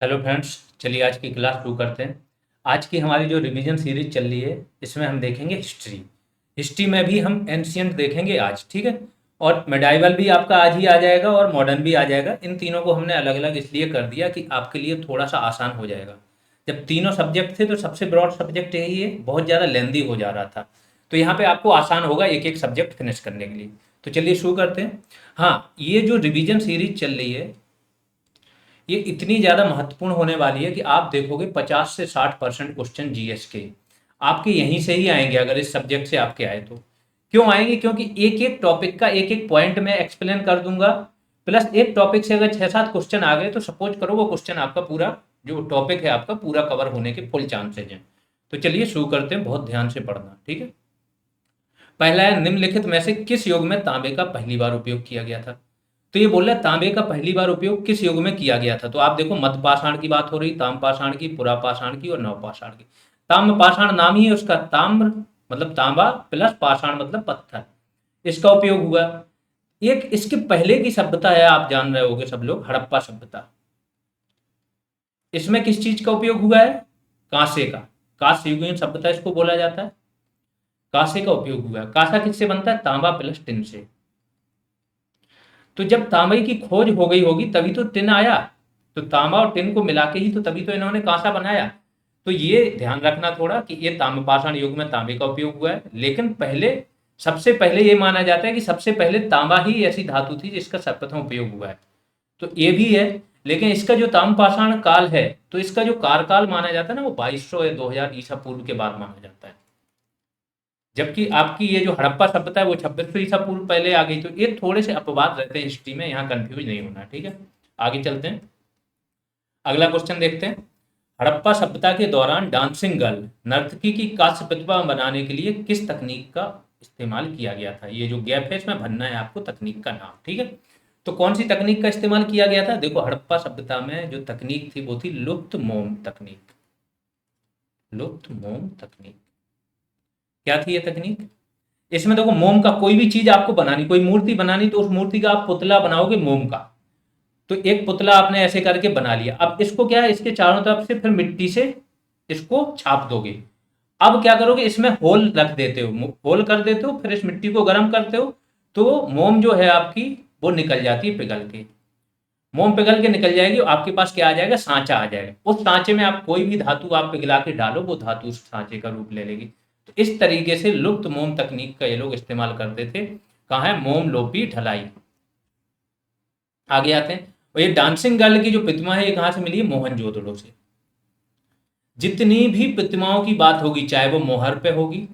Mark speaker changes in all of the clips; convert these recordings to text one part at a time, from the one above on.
Speaker 1: Hello friends, चलिए आज की क्लास शुरू करते हैं। आज की हमारी जो रिवीजन सीरीज चल रही है, इसमें हम देखेंगे हिस्ट्री। हिस्ट्री में भी हम एंशियंट देखेंगे आज, ठीक है। और मेडाइवल भी आपका आज ही आ जाएगा और मॉडर्न भी आ जाएगा। इन तीनों को हमने अलग अलग इसलिए कर दिया कि आपके लिए थोड़ा सा आसान हो जाएगा। जब तीनों सब्जेक्ट थे तो सबसे ब्रॉड सब्जेक्ट यही है, बहुत ज़्यादा लेंदी हो जा रहा था। तो यहाँ पे आपको आसान होगा एक एक सब्जेक्ट फिनिश करने के लिए। तो चलिए शुरू करते हैं। हाँ, ये जो रिवीजन सीरीज चल रही है, ये इतनी ज़्यादा महत्वपूर्ण होने वाली है कि आप देखोगे 50 से 60% क्वेश्चन जीएस के आपके यहीं से ही आएंगे। अगर इस सब्जेक्ट से आपके आए तो क्यों आएंगे? क्योंकि एक एक टॉपिक का एक एक पॉइंट मैं एक्सप्लेन कर दूंगा। प्लस एक टॉपिक से अगर 6-7 क्वेश्चन आ गए तो सपोज करो वो क्वेश्चन आपका पूरा जो टॉपिक है आपका पूरा कवर होने के फुल चांसेज हैं। तो चलिए शुरू करते हैं, बहुत ध्यान से पढ़ना, ठीक है। पहला है, निम्नलिखित में से किस युग में तांबे का पहली बार उपयोग किया गया था? तो ये बोल रहा है तांबे का पहली बार उपयोग किस युग में किया गया था। तो आप देखो, मध्य पाषाण की बात हो रही, ताम्र पाषाण की, पुरा पाषाण की और नव पाषाण की। ताम्र पाषाण नाम ही है उसका, ताम्र मतलब तांबा प्लस पाषाण मतलब पत्थर, इसका उपयोग हुआ। एक इसके पहले की सभ्यता है, आप जान रहे होगे सब लोग, हड़प्पा सभ्यता। इसमें किस चीज का उपयोग हुआ है? कांसे का। कांस्य युगीन सभ्यता इसको बोला जाता है। कांसे का उपयोग हुआ है। कांसा किससे बनता है? तांबा प्लस टिन से। तो जब तांबे की खोज हो गई होगी तभी तो टिन आया। तो तांबा और टिन को मिला के ही तो तभी तो इन्होंने कांसा बनाया। तो ये ध्यान रखना थोड़ा कि ये ताम्रपाषाण युग में तांबे का उपयोग हुआ है। लेकिन पहले, सबसे पहले ये माना जाता है कि सबसे पहले तांबा ही ऐसी धातु थी जिसका सर्वप्रथम उपयोग हुआ है। तो ये भी है। लेकिन इसका जो ताम्रपाषाण काल है, तो इसका जो कार्यकाल माना जाता है ना, वो 2200 या 2000 ईसा पूर्व के बाद माना जाता है। जबकि आपकी ये जो हड़प्पा सभ्यता है वो 2600 ईसा पूर्व पहले आ गई। तो ये थोड़े से अपवाद रहते हैं हिस्ट्री में, यहाँ कंफ्यूज नहीं होना, ठीक है। आगे चलते हैं, अगला क्वेश्चन देखते हैं। हड़प्पा सभ्यता के दौरान डांसिंग गर्ल नर्तकी की कास्य प्रतिभा बनाने के लिए किस तकनीक का इस्तेमाल किया गया था? ये जो गैप है इसमें भरना है आपको तकनीक का नाम, ठीक है। तो कौन सी तकनीक का इस्तेमाल किया गया था? देखो, हड़प्पा सभ्यता में जो तकनीक थी वो थी लुप्त मोम तकनीक। लुप्त मोम तकनीक क्या थी ये तकनीक? इसमें देखो, मोम का कोई भी चीज आपको बनानी, कोई मूर्ति बनानी, तो उस मूर्ति का आप पुतला बनाओगे मोम का। तो एक पुतला आपने ऐसे करके बना लिया। अब इसको क्या है, इसके चारों तरफ से फिर मिट्टी से इसको छाप दोगे। अब क्या करोगे, इसमें होल रख देते हो, होल कर देते हो, फिर इस मिट्टी को गर्म करते हो। तो मोम जो है आपकी, वो निकल जाती है पिघल के। मोम पिघल के निकल जाएगी, आपके पास क्या आ जाएगा? सांचा आ जाएगा। उस सांचे में आप कोई भी धातु आप पिघला के डालो, वो धातु उस सांचे का रूप ले लेगी। तो इस तरीके से लुप्त मोम तकनीक का ये लोग इस्तेमाल करते थे। कहाँ है? मोम लोपी ढलाई। आगे आते हैं। और ये डांसिंग गर्ल की जो प्रतिमा है, ये कहाँ से मिली है? मोहनजोदड़ो से। जितनी भी प्रतिमाओं की बात होगी, चाहे वो मोहर पे होगी,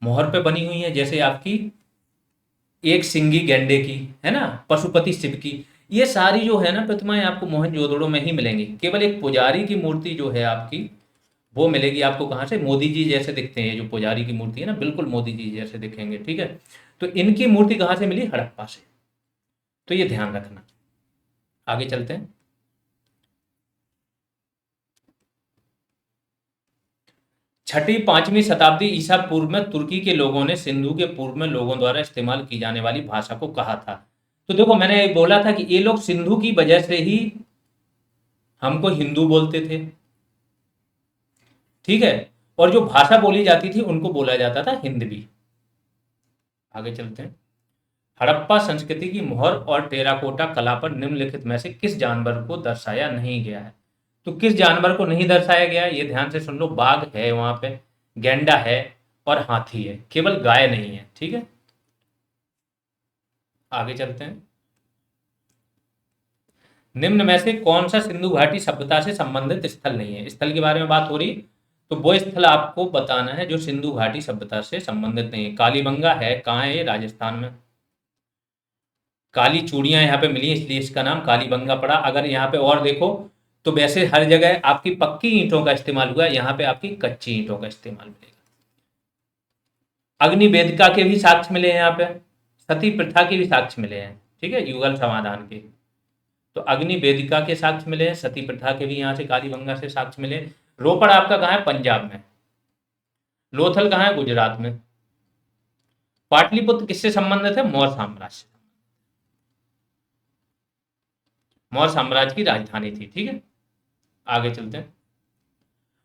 Speaker 1: मोहर पे बनी हुई है, जैसे आपकी एक सिंगी गैंडे की, है ना, पशुपति शिव की, ये सारी जो है ना प्रतिमाएं आपको मोहनजोदड़ो में ही मिलेंगी। केवल एक पुजारी की मूर्ति जो है आपकी, वो मिलेगी आपको कहाँ से? मोदी जी जैसे दिखते हैं जो पुजारी की मूर्ति है ना, बिल्कुल मोदी जी जैसे दिखेंगे, ठीक है। तो इनकी मूर्ति कहाँ से मिली? हड़प्पा से। तो ये ध्यान रखना। आगे चलते हैं। छठी पांचवी शताब्दी ईसा पूर्व में तुर्की के लोगों ने सिंधु के पूर्व में लोगों द्वारा इस्तेमाल की जाने वाली भाषा को कहा था। तो देखो, मैंने बोला था कि ये लोग सिंधु की वजह से ही हमको हिंदू बोलते थे, ठीक है। और जो भाषा बोली जाती थी उनको बोला जाता था हिंदवी। आगे चलते हैं। हड़प्पा संस्कृति की मोहर और टेराकोटा कला पर निम्नलिखित में से किस जानवर को दर्शाया नहीं गया है? तो किस जानवर को नहीं दर्शाया गया है? ये ध्यान से सुन लो। बाघ है वहां पे, गैंडा है और हाथी है, केवल गाय नहीं है, ठीक है। आगे चलते हैं। निम्न में से कौन सा सिंधु घाटी सभ्यता से संबंधित स्थल नहीं है? स्थल के बारे में बात हो रही, तो वो स्थल आपको बताना है जो सिंधु घाटी सभ्यता से संबंधित नहीं है। कालीबंगा है, कहाँ है ये? राजस्थान में। काली चूड़ियां यहाँ पे मिली इसलिए इसका नाम कालीबंगा पड़ा। अगर यहाँ पे और देखो तो वैसे हर जगह आपकी पक्की ईंटों का इस्तेमाल हुआ है, यहाँ पे आपकी कच्ची ईंटों का इस्तेमाल मिलेगा। अग्नि वेदिका के भी साक्ष्य मिले हैं यहाँ पे, सती प्रथा के भी साक्ष्य मिले हैं, ठीक है, युगल समाधान के। तो अग्नि वेदिका के साक्ष्य मिले हैं, सती प्रथा के भी यहाँ से कालीबंगा से साक्ष्य मिले। रोपड़ आपका कहाँ है? पंजाब में। लोथल कहाँ है? गुजरात में। पाटलिपुत्र किससे संबंधित है? मौर्य साम्राज्य से। मौर्य साम्राज्य की राजधानी थी, ठीक है। आगे चलते हैं।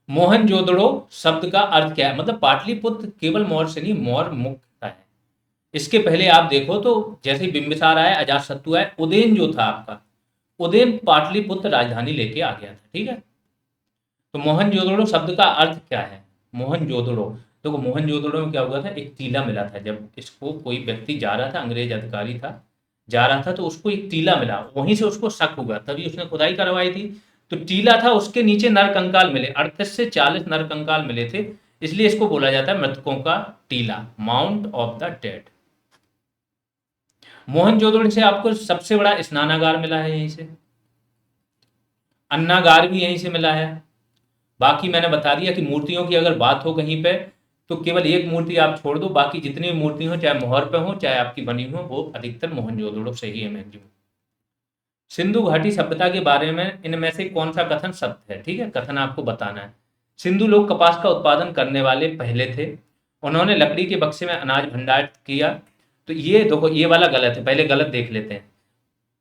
Speaker 1: मोहनजोदड़ो शब्द का अर्थ क्या है? मतलब पाटलिपुत्र केवल मौर्य से नहीं, मौर्य मुक्त है। इसके पहले आप देखो तो जैसे बिंबिसार आया, अजातशत्रु आया, उदयन जो था आपका, उदयन पाटलिपुत्र राजधानी लेके आ गया था। ठीक है, तो मोहनजोदड़ो शब्द का अर्थ क्या है? मोहनजोदड़ो, देखो मोहनजोदड़ो में क्या हुआ था, एक टीला मिला था। जब इसको कोई व्यक्ति जा रहा था, अंग्रेज अधिकारी था, जा रहा था, तो उसको एक टीला मिला, वहीं से उसको शक हुआ, तभी उसने खुदाई करवाई थी। तो टीला था, उसके नीचे नरकंकाल मिले, 38 से 40 नरकंकाल मिले थे, इसलिए इसको बोला जाता है मृतकों का टीला, mount of the dead. Mohenjodaro से आपको सबसे बड़ा स्नानागार मिला है यहीं से, अन्नागार भी यहीं से मिला है। बाकी मैंने बता दिया कि मूर्तियों की अगर बात हो कहीं पे, तो केवल एक मूर्ति आप छोड़ दो, बाकी जितनी भी मूर्ति हो, चाहे मोहर पे हो चाहे आपकी बनी हो, वो अधिकतर मोहनजोदड़ो से ही है मैक्सिमम। सिंधु घाटी सभ्यता के बारे में इनमें से कौन सा कथन सत्य है? ठीक है, कथन आपको बताना है। सिंधु लोग कपास का उत्पादन करने वाले पहले थे, उन्होंने लकड़ी के बक्से में अनाज भंडारित किया। तो ये देखो, ये वाला गलत है, पहले गलत देख लेते हैं।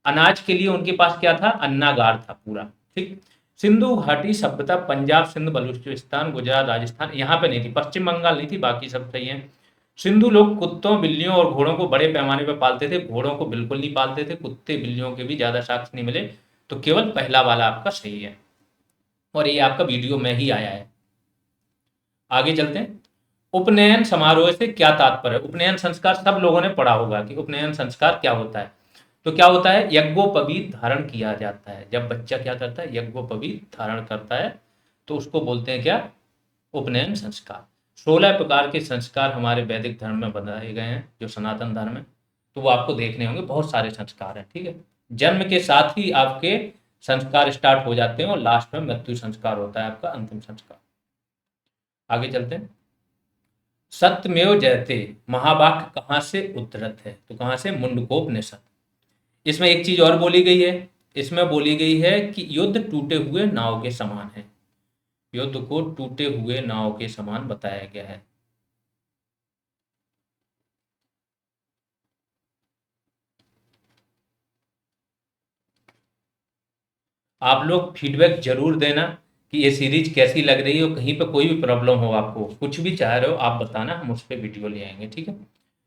Speaker 1: अनाज के लिए उनके पास क्या था? अन्नागार था पूरा। ठीक, सिंधु घाटी सभ्यता पंजाब, सिंध, बलूचिस्तान, गुजरात, राजस्थान, यहाँ पे नहीं थी, पश्चिम बंगाल नहीं थी, बाकी सब सही है। सिंधु लोग कुत्तों, बिल्लियों और घोड़ों को बड़े पैमाने पर पालते थे, घोड़ों को बिल्कुल नहीं पालते थे, कुत्ते बिल्लियों के भी ज्यादा साक्ष्य नहीं मिले, तो केवल पहला वाला आपका सही है, और ये आपका वीडियो में ही आया है। आगे चलते हैं। उपनयन समारोह से क्या तात्पर्य है? उपनयन संस्कार सब लोगों ने पढ़ा होगा कि उपनयन संस्कार क्या होता है। तो क्या होता है? यज्ञोपवीत धारण किया जाता है। जब बच्चा क्या करता है? यज्ञोपवीत धारण करता है, तो उसको बोलते हैं क्या? उपनयन संस्कार। 16 प्रकार के संस्कार हमारे वैदिक धर्म में बनाए गए हैं, जो सनातन धर्म है, तो वो आपको देखने होंगे, बहुत सारे संस्कार हैं। ठीक है, जन्म के साथ ही आपके संस्कार स्टार्ट हो जाते हैं, और लास्ट में मृत्यु संस्कार होता है आपका, अंतिम संस्कार। आगे चलते हैं। सत्यमेव जयते महावाक्य कहाँ से उद्धृत है? तो कहाँ से? मुंडकोपनिषद। इसमें एक चीज और बोली गई है, इसमें बोली गई है कि युद्ध टूटे हुए नाव के समान है, युद्ध को टूटे हुए नाव के समान बताया गया है। आप लोग फीडबैक जरूर देना कि ये सीरीज कैसी लग रही हो, कहीं पे कोई भी प्रॉब्लम हो, आपको कुछ भी चाह रहे हो आप बताना, हम उस पर वीडियो ले आएंगे। ठीक है,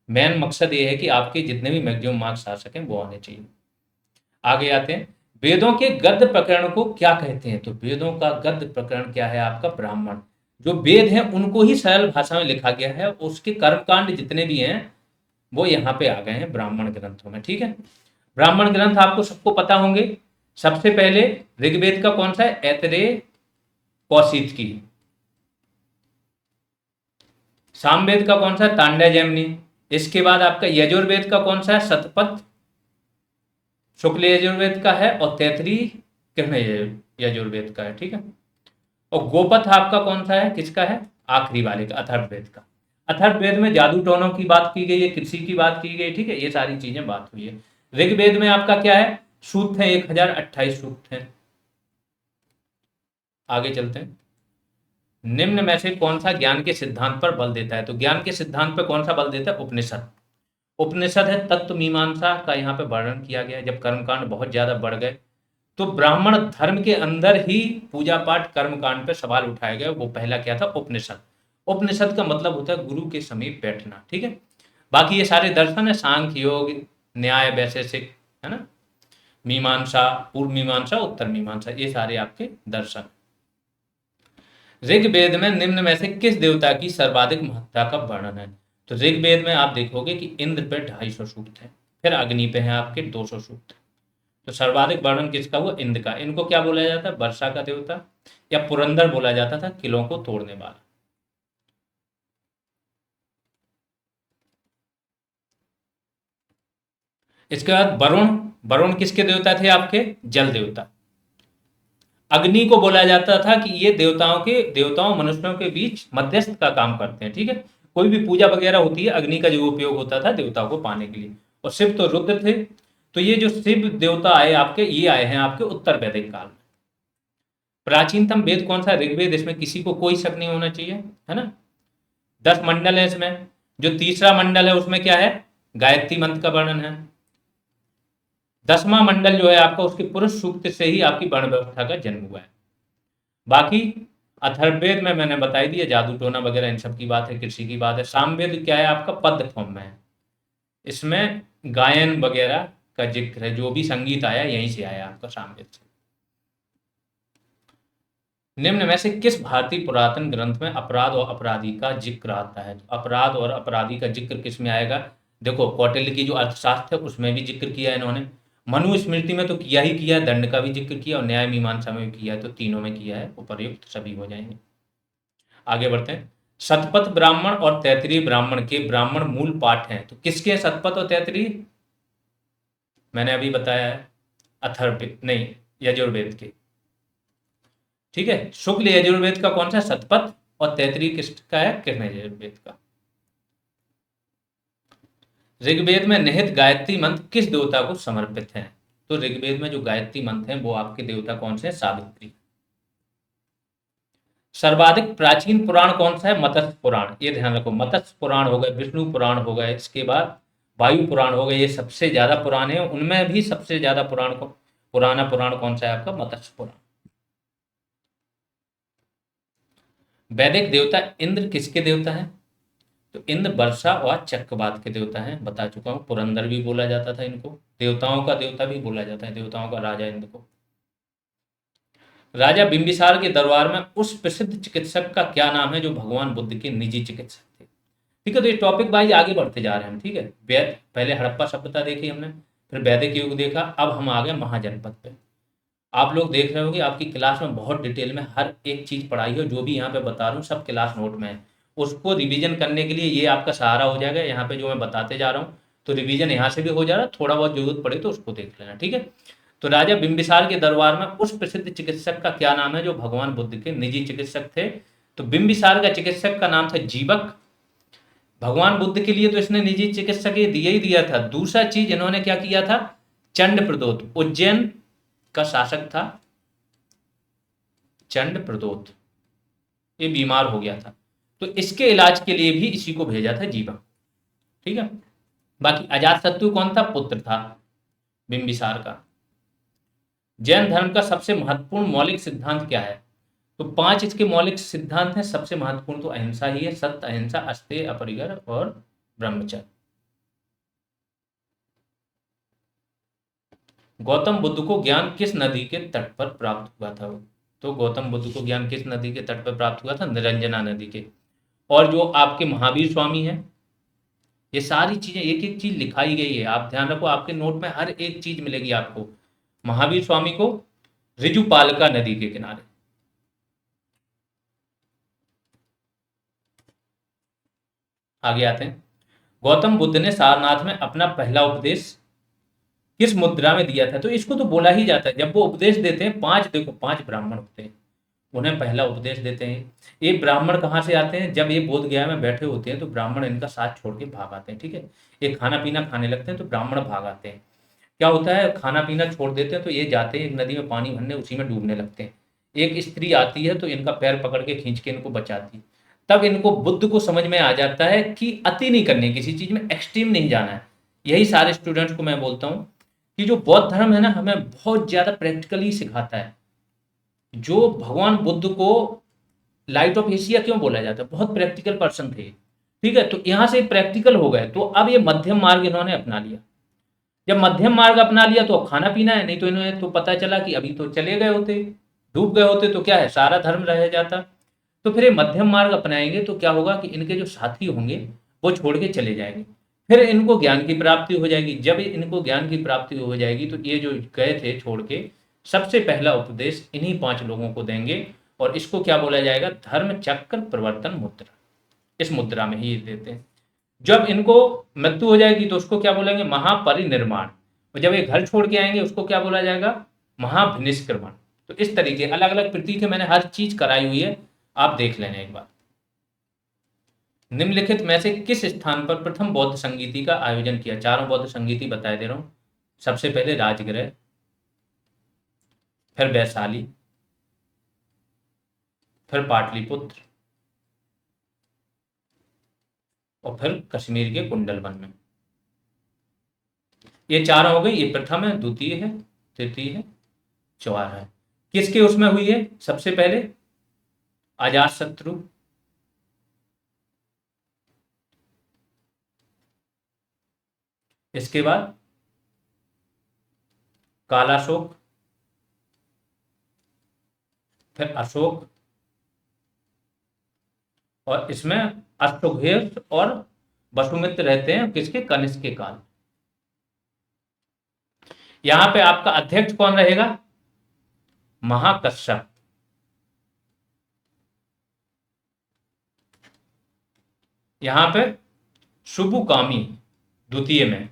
Speaker 1: मेन मकसद ये है कि आपके जितने भी मैक्सिमम मार्क्स आ सकें वो आने चाहिए। आगे आते हैं। वेदों के गद्य प्रकरण को क्या कहते हैं? तो वेदों का गद्य प्रकरण क्या है आपका? ब्राह्मण। जो वेद हैं उनको ही सरल भाषा में लिखा गया है, उसके कर्मकांड जितने भी हैं वो यहाँ पे आ गए हैं ब्राह्मण ग्रंथों में। ठीक है, ब्राह्मण ग्रंथ आपको सबको पता होंगे। सबसे पहले ऋग्वेद का कौन सा है? ऐतरेय कौशिक। सामवेद का कौन सा है? तांडव जैमिनी। इसके बाद आपका यजुर्वेद का कौन सा है? शतपथ शुक्ल यजुर्वेद का है, और तैतरीय कृष्ण यजुर्वेद का है। ठीक है, और गोपथ आपका कौन सा है? किसका है? आखिरी वाले का, अथर्ववेद का। अथर्ववेद में जादू टोनों की बात की गई है, कृषि की बात की गई। ठीक है, ये सारी चीजें बात हुई है। ऋग्वेद में आपका क्या है? सूक्त है, 1028 सूक्त है। आगे चलते हैं। निम्न में से कौन सा ज्ञान के सिद्धांत पर बल देता है? तो ज्ञान के सिद्धांत पर कौन सा बल देता है? उपनिषद। उपनिषद है, तत्व मीमांसा का यहाँ पे वर्णन किया गया है। जब कर्मकांड बहुत ज्यादा बढ़ गए, तो ब्राह्मण धर्म के अंदर ही पूजा पाठ कर्मकांड पे सवाल उठाए गए। वो पहला क्या था? उपनिषद। उपनिषद का मतलब होता है गुरु के समीप बैठना। ठीक है, बाकी ये सारे दर्शन है, सांख्य योग, न्याय, वैशेषिक, है ना, मीमांसा, पूर्व मीमांसा, उत्तर मीमांसा, ये सारे आपके दर्शन। ऋग्वेद में निम्न में से किस देवता की सर्वाधिक महत्ता का वर्णन है? तो ऋग्वेद में आप देखोगे कि इंद्र पे 250 सूक्त है, फिर अग्नि पे है आपके 200 सूक्त। तो सर्वाधिक वर्णन किसका हुआ? इंद्र का। इनको क्या बोला जाता है? वर्षा का देवता, या पुरंदर बोला जाता था, किलों को तोड़ने वाला। इसके बाद वरुण। वरुण किसके देवता थे? आपके जल देवता। अग्नि को बोला जाता था कि ये देवताओं मनुष्यों के बीच मध्यस्थ का काम करते हैं। ठीक है, कोई भी पूजा वगैरह होती है, अग्नि का जो उपयोग होता था देवताओं को पाने के लिए। और शिव तो रुद्र थे। तो ये जो शिव देवता आए आपके, ये आए हैं आपके उत्तर वैदिक काल में। प्राचीनतम वेद कौन सा? ऋग्वेद। इसमें किसी को कोई शक नहीं होना चाहिए, है ना। 10 मंडल है इसमें। जो तीसरा मंडल है उसमें क्या है? गायत्री मंत्र का वर्णन है। 10वां मंडल जो है आपका, उसके पुरुष सूक्त से ही आपकी वर्ण व्यवस्था का जन्म हुआ है। बाकी अथर्ववेद में मैंने बताई दिया, जादू टोना वगैरह इन सब की बात है, कृषि की बात है। सामवेद क्या है आपका, पद्य फॉर्म में है, इसमें गायन वगैरह का जिक्र है, जो भी संगीत आया यहीं से आया आपका, सामवेद से। निम्न में से किस भारतीय पुरातन ग्रंथ में अपराध और अपराधी का जिक्र आता है? अपराध और अपराधी का जिक्र किस में आएगा? देखो, कौटिल्य की जो अर्थशास्त्र है उसमें भी जिक्र किया है इन्होंने, मनुस्मृति में तो किया ही किया है, दंड का भी जिक्र किया, और न्याय मीमांसा में भी किया है, तो तीनों में किया है, उपर्युक्त सभी हो जाएंगे। आगे बढ़ते हैं। शतपथ ब्राह्मण और तैतरीय ब्राह्मण के ब्राह्मण मूल पाठ हैं, तो किसके हैं शतपथ और तैतरीय? मैंने अभी बताया है, अथर्ववेद नहीं, यजुर्वेद के। ठीक है, शुक्ल यजुर्वेद का कौन सा, शतपथ, और तैतरीय किसका है, कृष्ण यजुर्वेद का। ऋग्वेद में निहित गायत्री मंत्र किस देवता को समर्पित है? तो ऋग्वेद में जो गायत्री मंत्र हैं वो आपके देवता कौन से हैं, सावित्री। सर्वाधिक प्राचीन पुराण कौन सा है, मत्स्य पुराण, ये ध्यान रखो, मत्स्य पुराण हो गए, विष्णु पुराण हो गए, इसके बाद वायु पुराण हो गए, ये सबसे ज्यादा पुराने हैं, उनमें भी सबसे ज्यादा पुराना पुराण कौन सा है आपका, मत्स्य पुराण। वैदिक देवता इंद्र किसके देवता है? तो इंद्र वर्षा और चक्रवात के देवता हैं, बता चुका हूं, पुरंदर भी बोला जाता था इनको, देवताओं का देवता भी बोला जाता है, देवताओं का राजा इंद्र को। राजा बिंबिसार के दरबार में उस प्रसिद्ध चिकित्सक का क्या नाम है जो भगवान बुद्ध के निजी चिकित्सक थे? ठीक है, तो ये टॉपिक वाइज आगे बढ़ते जा रहे हैं हम। ठीक है, वैद, पहले हड़प्पा सभ्यता देखी हमने, फिर वैदिक युग देखा, अब हम आ गए महाजनपद पे। आप लोग देख रहे होंगे आपकी क्लास में बहुत डिटेल में हर एक चीज पढ़ाई है, जो भी यहाँ पे बता रहा हूँ सब क्लास नोट में है, उसको रिवीजन करने के लिए ये आपका सहारा हो जाएगा। यहाँ पे जो मैं बताते जा रहा हूँ तो रिवीजन यहाँ से भी हो जा रहा है, थोड़ा बहुत जरूरत पड़े तो उसको देख लेना। ठीक है, तो राजा बिंबिसार के दरबार में उस प्रसिद्ध चिकित्सक का क्या नाम है जो भगवान बुद्ध के निजी चिकित्सक थे? तो बिंबिसार का चिकित्सक का नाम था जीवक। भगवान बुद्ध के लिए तो इसने निजी चिकित्सक ये दिया ही दिया था, दूसरा चीज इन्होंने क्या किया था, चंड प्रदोत, उज्जैन का शासक था चंड प्रदोत, ये बीमार हो गया था, तो इसके इलाज के लिए भी इसी को भेजा था जीवक। ठीक है, बाकी अजातशत्रु कौन था, पुत्र था बिंबिसार का। जैन धर्म का सबसे महत्वपूर्ण मौलिक सिद्धांत क्या है? तो 5 इसके मौलिक सिद्धांत हैं, सबसे महत्वपूर्ण तो अहिंसा ही है, सत्य, अहिंसा, अस्तेय, अपरिग्रह और ब्रह्मचर्य। गौतम बुद्ध को ज्ञान किस नदी के तट पर प्राप्त हुआ था? तो गौतम बुद्ध को ज्ञान किस नदी के तट पर प्राप्त हुआ था, निरंजना नदी के। और जो आपके महावीर स्वामी हैं, ये सारी चीजें एक एक चीज लिखाई गई है, आप ध्यान रखो, आपके नोट में हर एक चीज मिलेगी आपको। महावीर स्वामी को ऋजुपालका नदी के किनारे। आगे आते हैं। गौतम बुद्ध ने सारनाथ में अपना पहला उपदेश किस मुद्रा में दिया था? तो इसको तो बोला ही जाता है, जब वो उपदेश देते हैं, 5 देखो 5 ब्राह्मण होते हैं, उन्हें पहला उपदेश देते हैं। ये ब्राह्मण कहाँ से आते हैं, जब ये बोध गया में बैठे होते हैं तो ब्राह्मण इनका साथ छोड़ के भाग आते हैं। ठीक है, ये खाना पीना खाने लगते हैं तो ब्राह्मण भाग आते हैं। क्या होता है, खाना पीना छोड़ देते हैं तो ये जाते हैं एक नदी में पानी भरने, उसी में डूबने लगते हैं। एक स्त्री आती है तो इनका पैर पकड़ के खींच के इनको बचाती है। तब इनको बुद्ध को समझ में आ जाता है कि अति नहीं करनी, किसी चीज में एक्सट्रीम नहीं जाना है। यही सारे स्टूडेंट्स को मैं बोलता हूँ कि जो बौद्ध धर्म है ना, हमें बहुत ज्यादा प्रैक्टिकली सिखाता है। जो भगवान बुद्ध को लाइट ऑफ एशिया क्यों बोला जाता है, बहुत प्रैक्टिकल पर्सन थे। ठीक है, तो यहाँ से प्रैक्टिकल हो गए, तो अब ये मध्यम मार्ग इन्होंने अपना लिया। जब मध्यम मार्ग अपना लिया तो खाना पीना है, नहीं तो इन्हें तो पता चला कि अभी तो चले गए होते, डूब गए होते, तो क्या है, सारा धर्म रह जाता। तो फिर ये मध्यम मार्ग अपनाएंगे तो क्या होगा कि इनके जो साथी होंगे वो छोड़ के चले जाएंगे, फिर इनको ज्ञान की प्राप्ति हो जाएगी। जब इनको ज्ञान की प्राप्ति हो जाएगी तो ये जो गए थे छोड़ के, सबसे पहला उपदेश इन्हीं 5 लोगों को देंगे, और इसको क्या बोला जाएगा, धर्म चक्र प्रवर्तन मुद्रा। इस मुद्रा में ही देते हैं। जब इनको मृत्यु हो जाएगी तो उसको क्या बोलेंगे, महापरिनिर्माण। और जब ये घर छोड़ के आएंगे उसको क्या बोला जाएगा, महाभिनिष्क्रमण। तो इस तरीके अलग अलग प्रतीक है, मैंने हर चीज कराई हुई है, आप देख लेना एक बार। निम्नलिखित में से किस स्थान पर प्रथम बौद्ध संगीति का आयोजन किया? चारों बौद्ध संगीति बताए दे रहा हूं। सबसे पहले राजगृह, फिर वैशाली, फिर पाटलिपुत्र, और फिर कश्मीर के कुंडलवन में। ये चारों हो गई, ये प्रथम है, द्वितीय है, तृतीय है, चौथा है। किसके उसमें हुई है सबसे पहले, अजात शत्रु, इसके बाद कालाशोक, फिर अशोक, और इसमें अश्वघोष और वसुमित्र रहते हैं किसके, कनिष्क के काल। यहां पे आपका अध्यक्ष कौन रहेगा, महाकश्यप। यहां पे शुभुकामी द्वितीय में,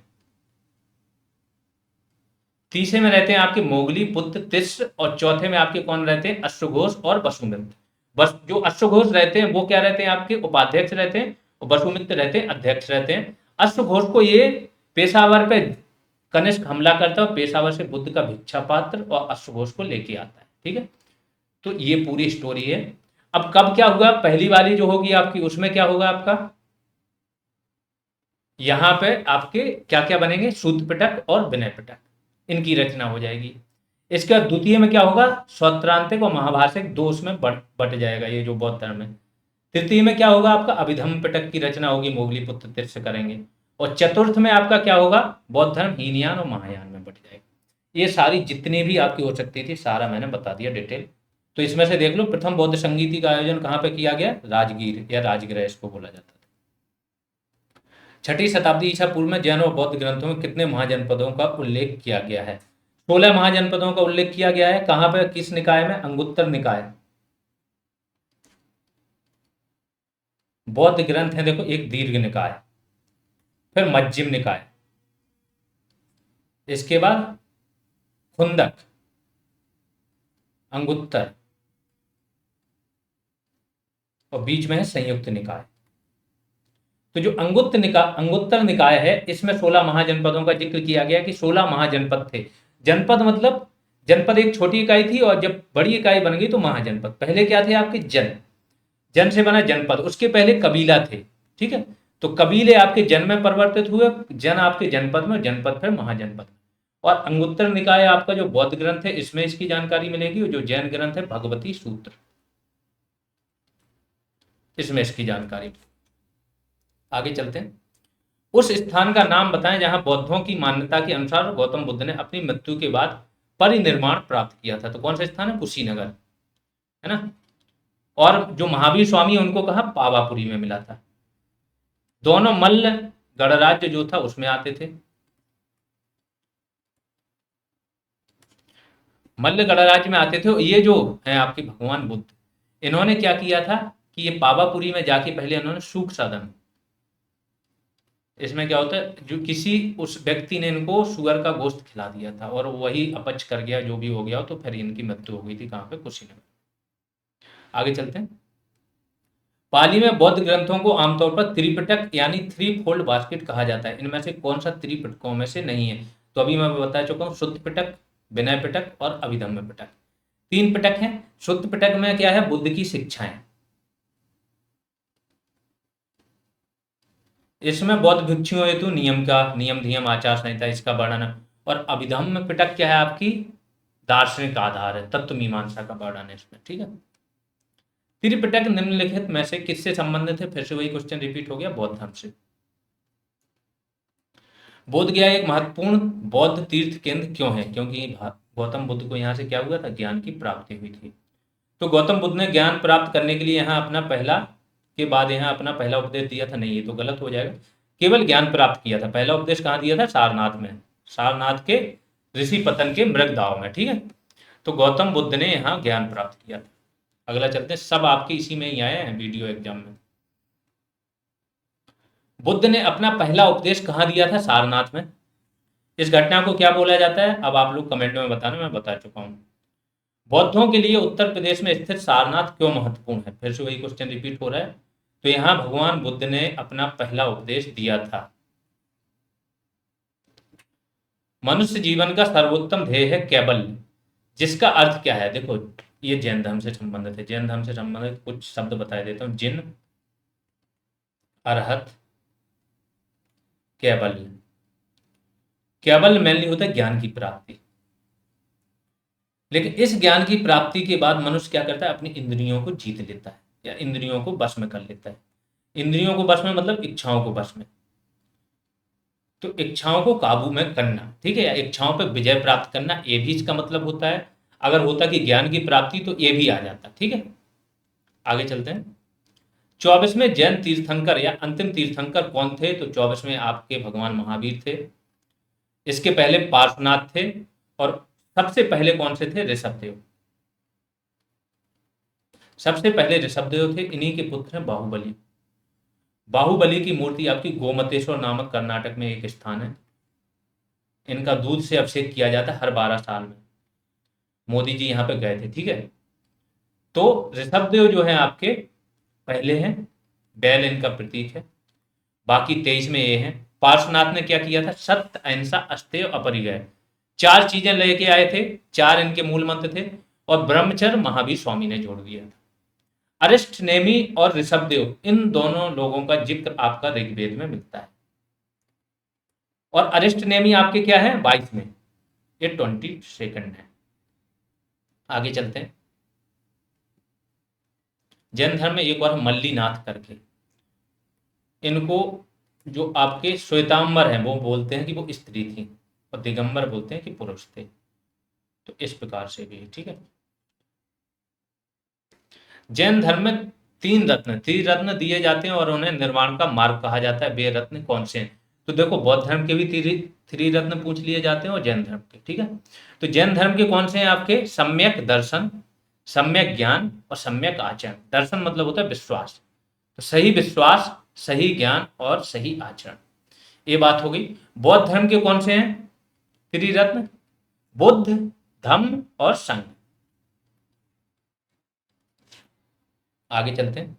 Speaker 1: तीसरे में रहते हैं आपके मोगली पुत्र तिस्र, और चौथे में आपके कौन रहते हैं, अश्वघोष और वसुमित्र। बस जो अश्वघोष रहते हैं वो क्या रहते हैं, आपके उपाध्यक्ष रहते हैं, और वसुमित्र रहते हैं अध्यक्ष रहते हैं। अश्वघोष को ये पेशावर पे कनिष्क हमला करता है, पेशावर से बुद्ध का भिक्षा पात्र और अश्वघोष को लेके आता है। ठीक है, तो ये पूरी स्टोरी है। अब कब क्या हुआ, पहली वाली जो होगी आपकी उसमें क्या होगा आपका, यहां पे आपके क्या क्या बनेंगे, सूत पिटक और विनय पिटक, इनकी रचना हो जाएगी। इसके बाद द्वितीय में क्या होगा, सौत्रांतिक और महाभाषिक, दो उसमें बट जाएगा ये जो बौद्ध धर्म है। तृतीय में क्या होगा आपका, अभिधम्म पिटक की रचना होगी, मोगली पुत्र तीर्थ करेंगे। और चतुर्थ में आपका क्या होगा, बौद्ध धर्म हीनयान और महायान में बट जाएगा। ये सारी जितनी भी आपकी हो सकती थी सारा मैंने बता दिया डिटेल। तो इसमें से देख लो, प्रथम बौद्ध संगीति का आयोजन कहाँ पे किया गया, राजगीर या राजगृह इसको बोला जाता था। छठी शताब्दी ईसा पूर्व में जैन और बौद्ध ग्रंथों में कितने महाजनपदों का उल्लेख किया गया है, 16 महाजनपदों का उल्लेख किया गया है। कहां पर, किस निकाय में, अंगुत्तर निकाय। बौद्ध ग्रंथ है देखो, एक दीर्घ निकाय, फिर मज्जिम निकाय, इसके बाद खुंदक, अंगुत्तर, और बीच में है संयुक्त निकाय। तो जो अंगुत्तर निकाय है, इसमें 16 महाजनपदों का जिक्र किया गया कि 16 महाजनपद थे। जनपद मतलब, जनपद एक छोटी इकाई थी और जब बड़ी इकाई बन गई तो महाजनपद। पहले क्या थे आपके, जन, जन से बना जनपद, उसके पहले कबीला थे। ठीक है, तो कबीले आपके जन में परिवर्तित हुए, जन आपके जनपद में, जनपद फिर महाजनपद। और अंगुत्तर निकाय आपका जो बौद्ध ग्रंथ है इसमें इसकी जानकारी मिलेगी, और जो जैन ग्रंथ है भगवती सूत्र, इसमें इसकी जानकारी। आगे चलते हैं। उस स्थान का नाम बताएं जहां बौद्धों की मान्यता के अनुसार गौतम बुद्ध ने अपनी मृत्यु के बाद परिनिर्वाण प्राप्त किया था। तो कौन सा स्थान है, कुशीनगर, है ना। और जो महावीर स्वामी है उनको कहा पावापुरी में मिला था। दोनों मल्ल गणराज्य जो था उसमें आते थे। मल्ल गणराज्य में आते थे। ये जो है आपके भगवान बुद्ध, इन्होंने क्या किया था कि ये पावापुरी में जाके पहले इन्होंने सूख साधन, इसमें क्या होता है, जो किसी उस व्यक्ति ने इनको सुअर का गोश्त खिला दिया था और वही अपच कर गया, जो भी हो गया, तो फिर इनकी मृत्यु हो गई थी कहाँ पे, कुशीनगर। आगे चलते हैं। पाली में बौद्ध ग्रंथों को आमतौर पर त्रिपिटक यानी थ्री फोल्ड बास्केट कहा जाता है। इनमें से कौन सा त्रिपिटकों में से नहीं है, तो अभी मैं बता चुका हूँ, शुद्ध पिटक, विनय पिटक और अभिधम्म पिटक। 3 पिटक हैं। शुद्ध पिटक में क्या है, बुद्ध की शिक्षाएं, इसमें बौद्ध भिक्षुओं हेतु नियम का, नियम धियम आचार संहिता, इसका वर्णन है। और अभिधम्म पिटक क्या है आपकी, दार्शनिक आधार है, तत्व मीमांसा का वर्णन है इसमें। ठीक है, त्रिपिटक निम्नलिखित में से किससे संबंधित है, फिर से वही क्वेश्चन रिपीट हो गया, बौद्ध धर्म से। बोध गया एक महत्वपूर्ण बौद्ध तीर्थ केंद्र क्यों है, क्योंकि गौतम बुद्ध को यहाँ से क्या हुआ था, ज्ञान की प्राप्ति हुई थी। तो गौतम बुद्ध ने ज्ञान प्राप्त करने के लिए यहाँ अपना पहला के बाद यहाँ अपना पहला उपदेश दिया था, नहीं ये तो गलत हो जाएगा, केवल ज्ञान प्राप्त किया था। पहला उपदेश कहाँ दिया था, सारनाथ में, सारनाथ के ऋषि पतन के मृगदाव में। ठीक है, तो गौतम बुद्ध ने यहाँ ज्ञान प्राप्त किया था। अगला चलते हैं, सब आपके इसी में ही आए हैं वीडियो एग्जाम में। बुद्ध ने अपना पहला उपदेश कहाँ दिया था, सारनाथ में। इस घटना को क्या बोला जाता है, अब आप लोग कमेंट में बताना, मैं बता चुका हूँ। बौद्धों के लिए उत्तर प्रदेश में स्थित सारनाथ क्यों महत्वपूर्ण है, फिर से वही क्वेश्चन रिपीट हो रहा है। तो यहाँ भगवान बुद्ध ने अपना पहला उपदेश दिया था। मनुष्य जीवन का सर्वोत्तम ध्येय है कैवल्य, जिसका अर्थ क्या है, देखो ये जैन धर्म से संबंधित है। जैन धर्म से संबंधित कुछ शब्द बता देता हूँ, जिन, अरहत, कैवल्य। कैवल्य मेनली होता है ज्ञान की प्राप्ति। लेकिन इस ज्ञान की प्राप्ति के बाद मनुष्य क्या करता है, अपनी इंद्रियों को जीत लेता है या इंद्रियों को वश में कर लेता है। इंद्रियों को वश में मतलब इच्छाओं को वश में। तो इच्छाओं को काबू में करना, ठीक है, या इच्छाओं पर विजय प्राप्त करना, ये भी इसका मतलब होता है। अगर होता कि ज्ञान की प्राप्ति तो ये भी आ जाता, ठीक है। आगे चलते हैं। 24वें जैन तीर्थंकर या अंतिम तीर्थंकर कौन थे? तो 24वें आपके भगवान महावीर थे। इसके पहले पार्श्वनाथ थे और सबसे पहले कौन से थे? ऋषभदेव। सबसे पहले ऋषभदेव थे। इन्हीं के पुत्र हैं बाहुबली। बाहुबली की मूर्ति आपकी गोमतेश्वर नामक कर्नाटक में एक स्थान है। इनका दूध से अभिषेक किया जाता है हर 12 साल में। मोदी जी यहाँ पे गए थे, ठीक है। तो ऋषभदेव जो है आपके पहले हैं, बैल इनका प्रतीक है। बाकी 23 में ये हैं। पार्श्वनाथ ने क्या किया था? सत्य, अहिंसा, अस्तेय, अपरिग्रह, 4 चीजें लेके आए थे। 4 इनके मूल मंत्र थे। और ब्रह्मचर्य महावीर स्वामी ने जोड़ दिया था। अरिष्ट नेमी और ऋषभदेव, इन दोनों लोगों का जिक्र आपका ऋग्वेद में मिलता है। और अरिष्ट नेमी आपके क्या है? 22 में। ये 22 है। आगे चलते हैं। जैन धर्म में एक और मल्लीनाथ करके, इनको जो आपके श्वेतांबर हैं वो बोलते हैं कि वो स्त्री थी, और दिगंबर बोलते हैं कि पुरुष थे। तो इस प्रकार से भी है, ठीक है। जैन धर्म में 3 रत्न, त्रिरत्न दिए जाते हैं और उन्हें निर्वाण का मार्ग कहा जाता है। वे रत्न कौन से हैं? तो देखो, बौद्ध धर्म के भी त्रिरत्न पूछ लिए जाते हैं और जैन धर्म के, ठीक है। तो जैन धर्म के कौन से हैं आपके? सम्यक दर्शन, सम्यक ज्ञान और सम्यक आचरण। दर्शन मतलब होता है विश्वास, तो सही विश्वास, सही ज्ञान और सही आचरण, ये बात हो गई। बौद्ध धर्म के कौन से हैं त्रिरत्न? बुद्ध, धम्म और संघ। आगे चलते हैं।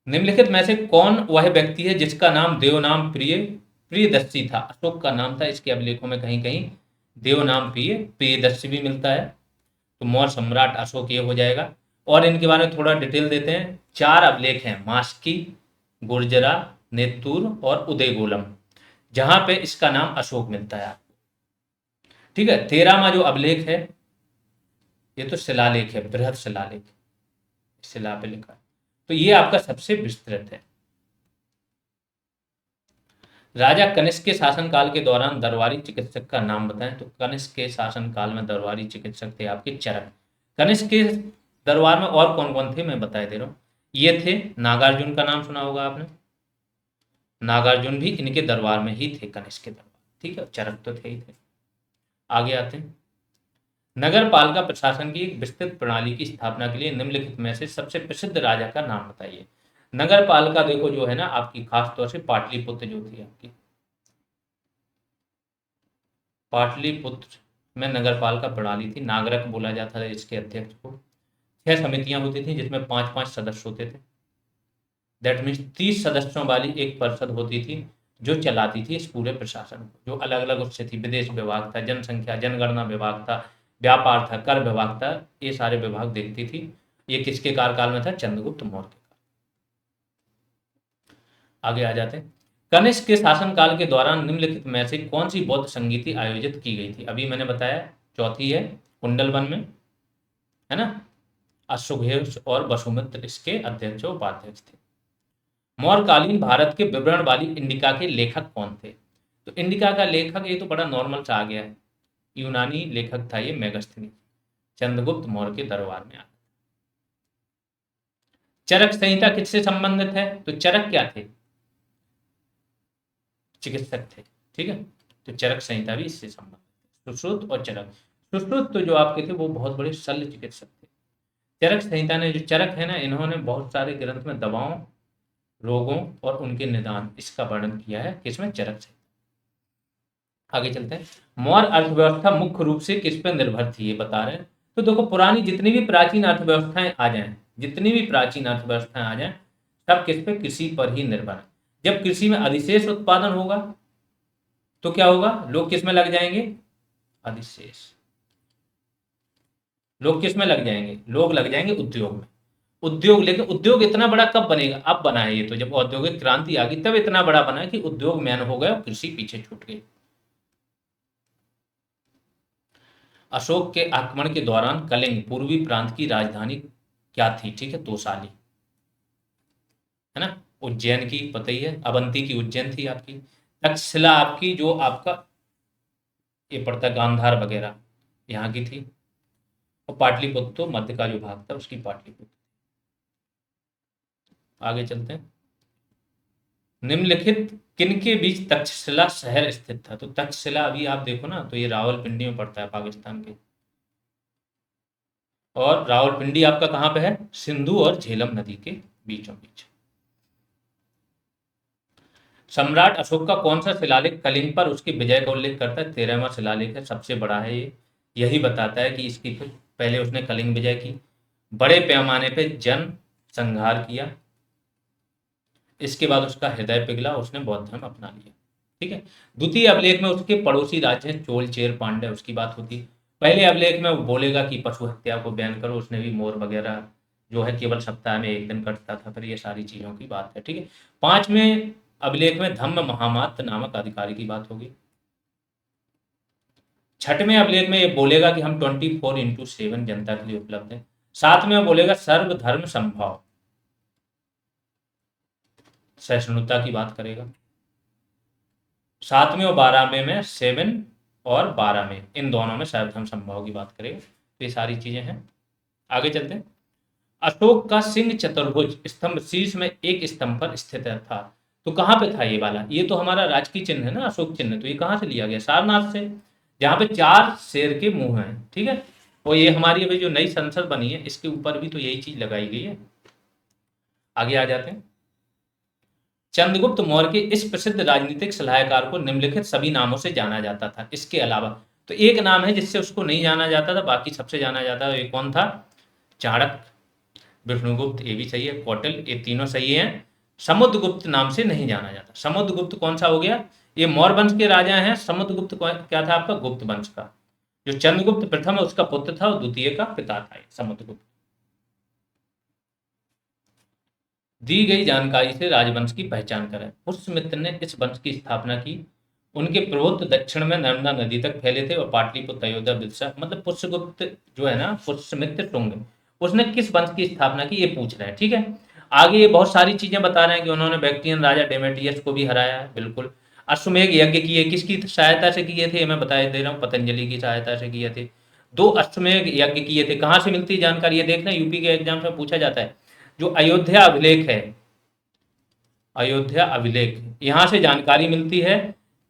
Speaker 1: निम्नलिखित में से कौन वह व्यक्ति है जिसका नाम देवनाम प्रियदर्शी था? अशोक का नाम था। इसके अभिलेखों में कहीं कहीं देवनाम प्रियदर्शी भी मिलता है। तो मौर्य सम्राट अशोक ये हो जाएगा। और इनके बारे में थोड़ा डिटेल देते हैं। 4 अभिलेख हैं, मास्की, गुर्जरा, नेतुर और उदयगोलम, जहां पे इसका नाम अशोक मिलता है आपको, ठीक है। 13वां जो अभिलेख है ये तो शिलालेख है, बृहद शिलालेख, शिला पे लिखा है। तो ये आपका सबसे विस्तृत है। राजा कनिष्क के शासनकाल के दौरान दरबारी चिकित्सक का नाम बताएं? तो कनिष्क के शासनकाल में दरबारी चिकित्सक थे आपके चरक। कनिष्क के दरबार में और कौन कौन थे मैं बता दे रहा हूँ। ये थे नागार्जुन, का नाम सुना होगा आपने। नागार्जुन भी इनके दरबार में ही थे, कनिष्क के दरबार, ठीक है। चरक तो थे ही थे। आगे आते हैं। नगर पालिका प्रशासन की एक विस्तृत प्रणाली की स्थापना के लिए निम्नलिखित में से सबसे प्रसिद्ध राजा का नाम बताइए। नगर पालिका देखो जो है ना आपकी, खास तौर से पाटलिपुत्र जो थी आपकी, पाटलिपुत्र में नगर पालिका प्रणाली थी। नागरक बोला जाता था इसके अध्यक्ष को। 6 समितियां होती थी जिसमें 5-5 सदस्य होते थे। दैट मीन्स 30 सदस्यों वाली एक परिषद होती थी जो चलाती थी इस पूरे प्रशासन को, जो अलग अलग उससे थी। विदेश विभाग था, जनसंख्या जनगणना विभाग था, व्यापार था, कर विभाग था, ये सारे विभाग देखती थी। ये किसके कार्यकाल में था? चंद्रगुप्त मौर्य के। आगे आ जाते हैं। कनिष्क के शासनकाल के दौरान निम्नलिखित में से कौन सी बौद्ध संगीति आयोजित की गई थी? अभी मैंने बताया, चौथी है कुंडलवन में, है ना। अश्वघोष और वसुमित्र इसके अध्यक्ष और उपाध्यक्ष थे। मौर्यकालीन भारत के विवरण वाली इंडिका के लेखक कौन थे? तो इंडिका का लेखक, ये तो बड़ा नॉर्मल सा आ गया है, यूनानी लेखक था ये मेगस्थनीज, चंद्रगुप्त मौर्य के दरबार में आ। चरक संहिता किससे संबंधित है? तो चरक क्या थे? चिकित्सक थे, ठीक है। तो चरक संहिता भी इससे संबंधित है। सुश्रुत और चरक, सुश्रुत तो जो आपके थे वो बहुत बड़े शल्य चिकित्सक थे। चरक संहिता ने, जो चरक है ना, इन्होंने बहुत सारे ग्रंथ में दवाओं, रोगों और उनके निदान, इसका वर्णन किया है। किसमें? चरक से। आगे चलते हैं। मौर्य अर्थव्यवस्था मुख्य रूप से किस पर निर्भर थी ये बता रहे हैं। तो देखो, पुरानी जितनी भी प्राचीन अर्थव्यवस्थाएं आ जाएं, जितनी भी प्राचीन अर्थव्यवस्थाएं आ जाएं, सब किस पे? कृषि पर ही निर्भर है। जब कृषि में अधिशेष उत्पादन होगा तो क्या होगा? लोग किस में लग जाएंगे? अधिशेष। लोग किस में लग जाएंगे? लोग लग जाएंगे उद्योग में। उद्योग, लेकिन उद्योग इतना बड़ा कब बनेगा? अब बना है ये तो, जब औद्योगिक क्रांति आ गई तब इतना बड़ा बना है कि उद्योग मैन हो गए और कृषि पीछे छूट गई। अशोक के आक्रमण के दौरान कलिंग पूर्वी प्रांत की राजधानी क्या थी? ठीक है, तोसाली, है ना। उज्जैन की पता ही है, अवंती की उज्जैन थी आपकी। तक्षशिला आपकी जो आपका ये पड़ता है गांधार वगैरह, यहाँ की थी। और पाटलिपुत्र तो मध्य का जो भाग था उसकी पाटलिपुत्र। आगे चलते हैं। निम्नलिखित किन के बीच तक्षशिला शहर स्थित था? तो तक्षशिला अभी आप देखो ना, तो ये रावलपिंडी में पड़ता है पाकिस्तान के। और रावलपिंडी आपका कहाँ पे है? सिंधु और झेलम नदी के बीचों बीच। सम्राट अशोक का कौन सा शिलालेख कलिंग पर उसकी विजय का उल्लेख करता है? 13वां शिलालेख है, सबसे बड़ा है ये। यही बताता है कि इसकी पहले उसने कलिंग विजय की, बड़े पैमाने पे जन संहार किया, इसके बाद उसका हृदय पिघला, उसने बौद्ध धर्म अपना लिया। ठीक है। द्वितीय अभिलेख में उसके पड़ोसी राज्य हैं चोल चेर पांड्य, उसकी बात होती। पहले अभिलेख में वो बोलेगा कि पशु हत्या को बैन करो, उसने भी मोर वगैरह जो है केवल सप्ताह में एक दिन कटता था, फिर ये सारी चीजों की बात है। ठीक है। पांचवें अभिलेख में धम्म महामात्र नामक अधिकारी की बात होगी। छठवें अभिलेख में ये बोलेगा कि हम 24/7 जनता के लिए उपलब्ध है। सातवें में बोलेगा सर्वधर्म संभव, सहिष्णुता की बात करेगा। सातवें और 12वें में 7 और 12 में इन दोनों में सर्वधर्म संभव की बात करेगा। तो ये सारी चीजें हैं। आगे चलते हैं। अशोक का सिंह चतुर्भुज स्तंभ शीर्ष में एक स्तंभ पर स्थित था। तो कहाँ पे था ये वाला? ये तो हमारा राजकीय चिन्ह है ना, अशोक चिन्ह। तो ये कहाँ से लिया गया? सारनाथ से, जहाँ पे 4 शेर के मुंह हैं। ठीक है। और ये हमारी अभी जो नई संसद बनी है इसके ऊपर भी तो यही चीज लगाई गई है। आगे आ जाते हैं। चंद्रगुप्त मौर्य के इस प्रसिद्ध राजनीतिक सलाहकार को निम्नलिखित सभी नामों से जाना जाता था। इसके अलावा तो एक नाम है जिससे उसको नहीं जाना जाता था, बाकी सबसे जाना जाता है। ये कौन था? चाणक्य, विष्णुगुप्त, ये भी सही है, कौटिल्य, ये तीनों सही हैं। समुद्रगुप्त नाम से नहीं जाना जाता। समुद्रगुप्त कौन सा हो गया? ये मौर्य वंश के राजा हैं। समुद्रगुप्त क्या था आपका? गुप्त वंश का। जो चंद्रगुप्त प्रथम है उसका पुत्र था और द्वितीय का पिता था समुद्रगुप्त। दी गई जानकारी से राजवंश की पहचान करें। पुष्यमित्र ने इस वंश की स्थापना की। उनके प्रभुत्व दक्षिण में नर्मदा नदी तक फैले थे और पाटलिपुत्र, अयोध्या, विदिशा, मतलब पुष्यगुप्त जो है ना, पुष्यमित्र शुंग, उसने किस वंश की स्थापना की, ये पूछ रहे हैं। ठीक है। आगे ये बहुत सारी चीजें बता रहे हैं कि उन्होंने बैक्ट्रियन राजा डेमेट्रियस को भी हराया है। बिल्कुल। अश्वमेघ यज्ञ किए, किसकी सहायता से किए थे? मैं बता दे रहा हूँ, पतंजलि की सहायता से किए थे। 2 अश्वमेघ यज्ञ किए थे। कहाँ से मिलती है जानकारी? ये देखना, यूपी के एग्जाम में पूछा जाता है। जो अयोध्या अभिलेख है, अयोध्या अभिलेख, यहां से जानकारी मिलती है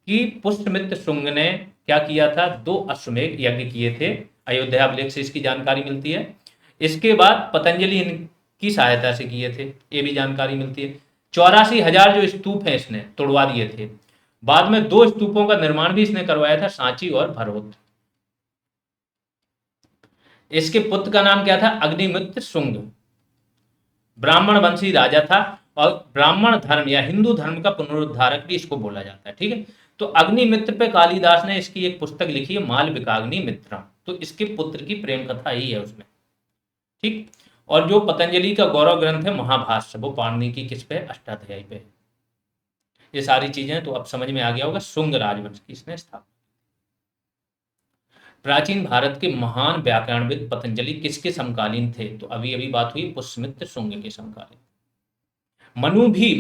Speaker 1: कि पुष्यमित्र शुंग ने क्या किया था? 2 अश्वमेध यज्ञ किए थे। अयोध्या अभिलेख से इसकी जानकारी मिलती है। इसके बाद पतंजलि इनकी सहायता से किए थे, ये भी जानकारी मिलती है। 84,000 जो स्तूप हैं इसने तोड़वा दिए थे। बाद में 2 स्तूपों का निर्माण भी इसने करवाया था, सांची और भरोत। इसके पुत्र का नाम क्या था? अग्निमित्र शुंग। ब्राह्मण वंशी राजा था और ब्राह्मण धर्म या हिंदू धर्म का पुनरुद्धारक भी इसको बोला जाता है। ठीक है। तो अग्निमित्र पे कालिदास ने इसकी एक पुस्तक लिखी है, मालविकाग्नि मित्रम। तो इसके पुत्र की प्रेम कथा ही है उसमें। ठीक। और जो पतंजलि का गौरव ग्रंथ है महाभाष्य, वो पाणिनि की किस पे? अष्टाध्यायी पे। ये सारी चीजें तो अब समझ में आ गया होगा। शुंग राजवंश की इसने स्थापना। प्राचीन भारत के महान व्याकरणविद पतंजलि किसके समकालीन थे? तो अभी अभी बात हुई पुष्यमित्र शुंग के समकालीन।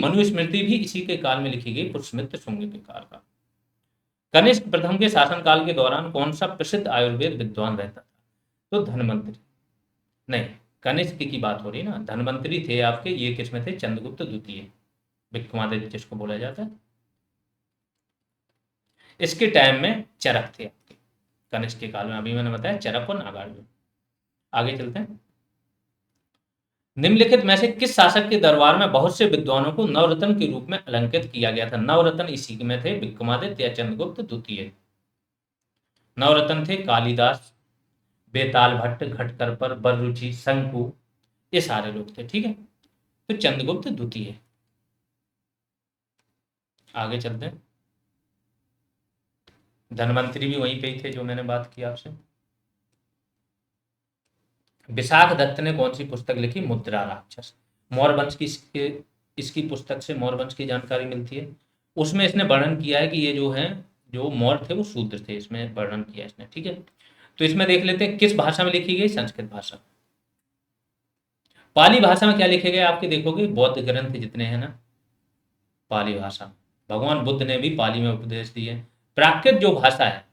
Speaker 1: मनुस्मृति भी इसी के काल में लिखी गई, पुष्यमित्र शुंग के काल का। कनिष्क प्रथम के शासनकाल के दौरान कौन सा प्रसिद्ध आयुर्वेद विद्वान रहता था? तो धनवंतरी। नहीं, कनिष्क की बात हो रही ना, धनवंतरी थे आपके, ये किसमें थे? चंद्रगुप्त द्वितीय, विक्रमादित्य जिसको बोला जाता है। इसके टाइम में चरक थे आपके, कनिष्क के काल में। अभी मैंने बताया चरक और नागार्जुन। आगे चलते हैं। निम्नलिखित में से किस शासक के दरबार में बहुत से विद्वानों को नवरत्न के रूप में अलंकृत किया गया था? नवरत्न इसी में थे, विक्रमादित्य या चंद्रगुप्त द्वितीय। नवरत्न थे कालिदास, बेताल भट्ट, घटकरपर, बररुचि, शंकु, ये सारे लोग थे। ठीक है। तो चंद्रगुप्त द्वितीय। आगे चलते हैं। धनवंतरी भी वहीं पे ही थे जो मैंने बात की आपसे। विशाख दत्त ने कौन सी पुस्तक लिखी? मुद्रा राक्षस। मौर्य वंश की इसकी पुस्तक से मौर्य वंश की जानकारी मिलती है। उसमें इसने वर्णन किया है कि ये जो है, जो मौर्य थे वो शूद्र थे, इसमें वर्णन किया इसने। ठीक है। तो इसमें देख लेते हैं किस भाषा में लिखी गई, संस्कृत भाषा। पाली भाषा में क्या लिखे गए आपके देखोगे, बौद्ध ग्रंथ जितने हैं ना, पाली भाषा। भगवान बुद्ध ने भी पाली में उपदेश दिए। प्राकृत जो भाषा है,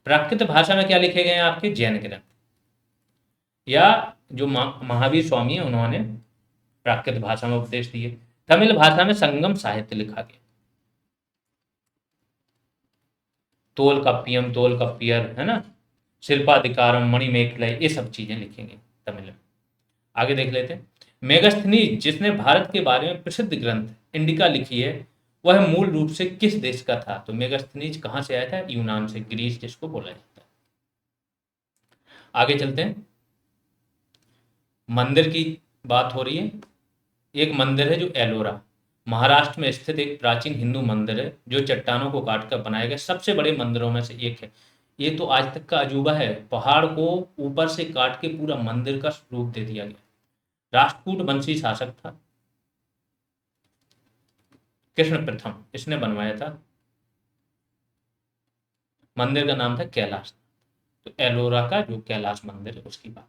Speaker 1: प्राकृत भाषा में क्या लिखे गए हैं आपके, जैन ग्रंथ, या जो महावीर स्वामी है उन्होंने प्राकृत भाषा में उपदेश दिए। तमिल भाषा में संगम साहित्य लिखा गया, तोल कप्पियम, तोल कप्पियर, है ना, शिल्पाधिकारम, मणिमेखलय, ये सब चीजें लिखेंगे तमिल में। आगे देख लेते हैं। मेगास्थनीज जिसने भारत के बारे में प्रसिद्ध ग्रंथ इंडिका लिखी है, वह मूल रूप से किस देश का था। तो मेगास्थनीज कहां से आया था, यूनान से, ग्रीस जिसको बोला जाता है। आगे चलते हैं। मंदिर की बात हो रही है। एक मंदिर है जो एलोरा, महाराष्ट्र में स्थित एक प्राचीन हिंदू मंदिर है जो चट्टानों को काटकर बनाया गया सबसे बड़े मंदिरों में से एक है। ये तो आज तक का अजूबा है, पहाड़ को ऊपर से काट के पूरा मंदिर का रूप दे दिया गया। राष्ट्रकूट वंशी शासक था कृष्ण प्रथम, इसने बनवाया था। मंदिर का नाम था कैलाश। तो एलोरा का जो कैलाश मंदिर है उसकी बात।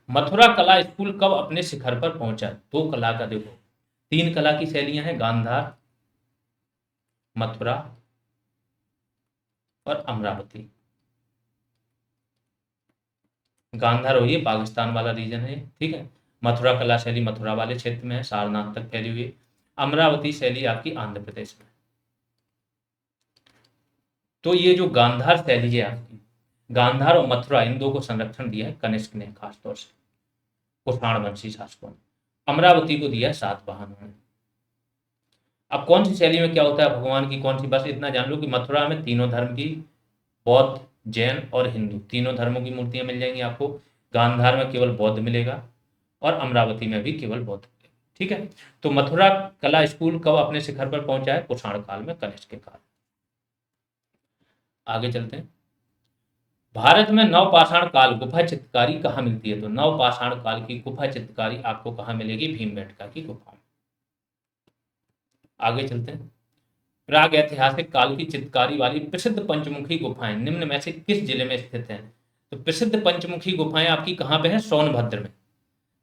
Speaker 1: मथुरा कला स्कूल कब अपने शिखर पर पहुंचा। दो कला का देखो, तीन कला की शैलियां हैं, गांधार, मथुरा और अमरावती। गांधार हो, ये पाकिस्तान वाला रीजन है, ठीक है। मथुरा कला शैली मथुरा वाले क्षेत्र में है, सारनाथ तक फैली हुई है। अमरावती शैली आपकी आंध्र प्रदेश में। तो ये जो गांधार शैली है आपकी, गांधार और मथुरा, इन दो को संरक्षण दिया है कनिष्क ने खासतौर से, कुषाण वंशी शासकों ने। अमरावती को दिया है सातवाहनों ने। अब कौन सी शैली में क्या होता है, भगवान की कौन सी, बस इतना जान लो कि मथुरा में तीनों धर्म की, बौद्ध, जैन और हिंदू, तीनों धर्मों की मूर्तियां मिल जाएंगी आपको। गांधार में केवल बौद्ध मिलेगा और अमरावती में भी केवल बौद्ध मिलेगा, ठीक है। तो मथुरा कला स्कूल कब अपने शिखर पर पहुंचा है, कुषाण काल में, कनिष्क के काल। आगे चलते हैं। भारत में नवपाषाण काल गुफा चित्रकारी कहाँ मिलती है। तो नवपाषाण काल की गुफा चित्रकारी आपको कहाँ मिलेगी, भीमबेटका की गुफा में। आगे चलते हैं। प्राग ऐतिहासिक काल की चित्रकारी वाली प्रसिद्ध पंचमुखी गुफाएं निम्न में से किस जिले में स्थित हैं। तो प्रसिद्ध पंचमुखी गुफाएं आपकी कहां पे हैं, सोनभद्र में।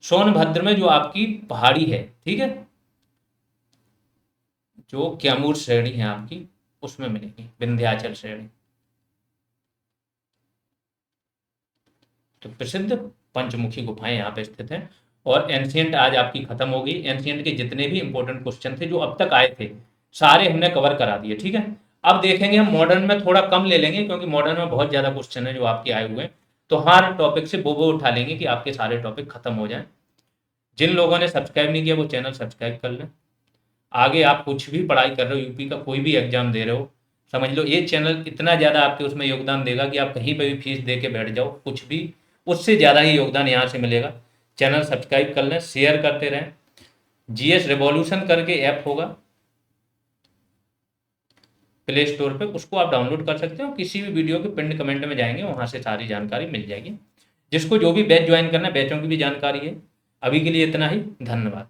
Speaker 1: सोनभद्र में जो आपकी पहाड़ी है, ठीक है, जो कैमूर श्रेणी है आपकी, उसमें मिलेगी, विंध्याचल श्रेणी। तो प्रसिद्ध पंचमुखी गुफाएं यहाँ पे स्थित हैं। और एंशियंट आज आपकी खत्म हो गई। एंशियंट के जितने भी इंपॉर्टेंट क्वेश्चन थे जो अब तक आए थे, सारे हमने कवर करा दिए, ठीक है। अब देखेंगे हम मॉडर्न में, थोड़ा कम ले लेंगे क्योंकि मॉडर्न में बहुत ज्यादा क्वेश्चन है जो आपके आए हुए हैं। तो हर टॉपिक से वो उठा लेंगे कि आपके सारे टॉपिक खत्म हो जाएं। जिन लोगों ने सब्सक्राइब नहीं किया वो चैनल सब्सक्राइब कर लें। आगे आप कुछ भी पढ़ाई कर रहे हो, यूपी का कोई भी एग्जाम दे रहे हो, समझ लो ये चैनल इतना ज़्यादा आपके उसमें योगदान देगा कि आप कहीं पर भी फीस दे के बैठ जाओ, कुछ भी उससे ज़्यादा ही योगदान यहाँ से मिलेगा। चैनल सब्सक्राइब कर लें, शेयर करते रहें। जीएस रिवॉल्यूशन करके ऐप होगा प्ले स्टोर पे, उसको आप डाउनलोड कर सकते हो। किसी भी वीडियो के पिन कमेंट में जाएंगे, वहाँ से सारी जानकारी मिल जाएगी। जिसको जो भी बैच ज्वाइन करना है, बैचों की भी जानकारी है। अभी के लिए इतना ही, धन्यवाद।